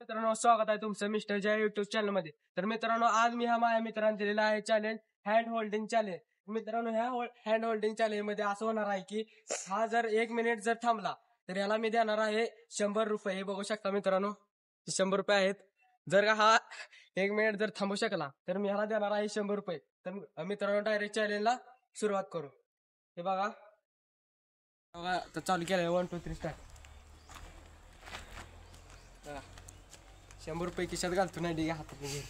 मित्रांनो, स्वागत आहे तुमचं मिस्टर जय युट्यूब चॅनल मध्ये. तर मित्रांनो, आज मी माझ्या मित्रांना दिलेला आहे चॅलेंज, हँड होल्डिंग चॅलेंज. मित्रांनो, ह्या हँड होल्डिंग चॅलेंज मध्ये असं होणार आहे की हा जर 1 मिनिट जर थांबला तर याला मी देणार आहे 100 रुपये. हे बघू शकता मित्रांनो, 100 रुपये आहेत. जर का हा 1 मिनिट जर थांबू शकला तर मी ह्याला देणार आहे 100 रुपये. तर मित्रांनो, डायरेक्ट चॅलेंजला सुरुवात करू. हे बघा तर चालू केलंय. 1 2 3 स्टार्ट. 100 रुपये खिशात घालतो नाही डिगा हातात घे.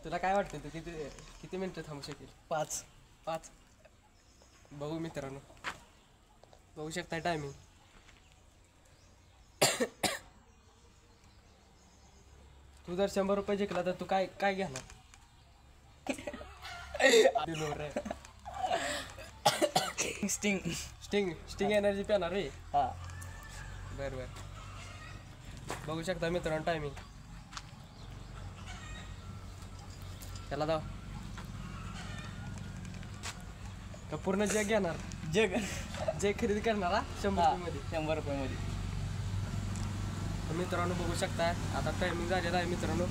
तुला काय वाटतं तू किती किती मिनिटं थांबू शकेल? 5 बघू मित्रांनो, बघू शकता टायमिंग. तू जर 100 रुपये जिंकला तर तू काय काय घेणार? स्टिंग स्टिंग स्टिंग एनर्जी पिणार रे. हा बर बघू शकता मित्रांनो टायमिंग. त्याला जाऊ का पूर्ण जग घेणार? जग जे खरेदी करणार हा 100 रुपये 100 रुपये मध्ये. मित्रांनो बघू शकता आता टायमिंग झालेला आहे. मित्रांनो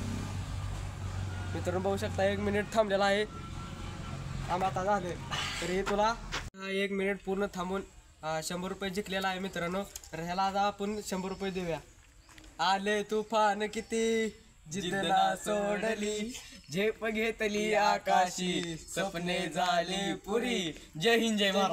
बघू शकता 1 मिनिट थांबलेला आहे. आता झाले तर हे तुला 1 मिनिट पूर्ण थांबून 100 रुपये जिंकलेला आहे मित्रांनो. तर ह्याला आज आपण 100 रुपये देऊया. आले तुफान किती जिद्दला सोडली, झेप घेतली आकाशी, स्वप्ने झाली पुरी. जय हिंद जय महाराज.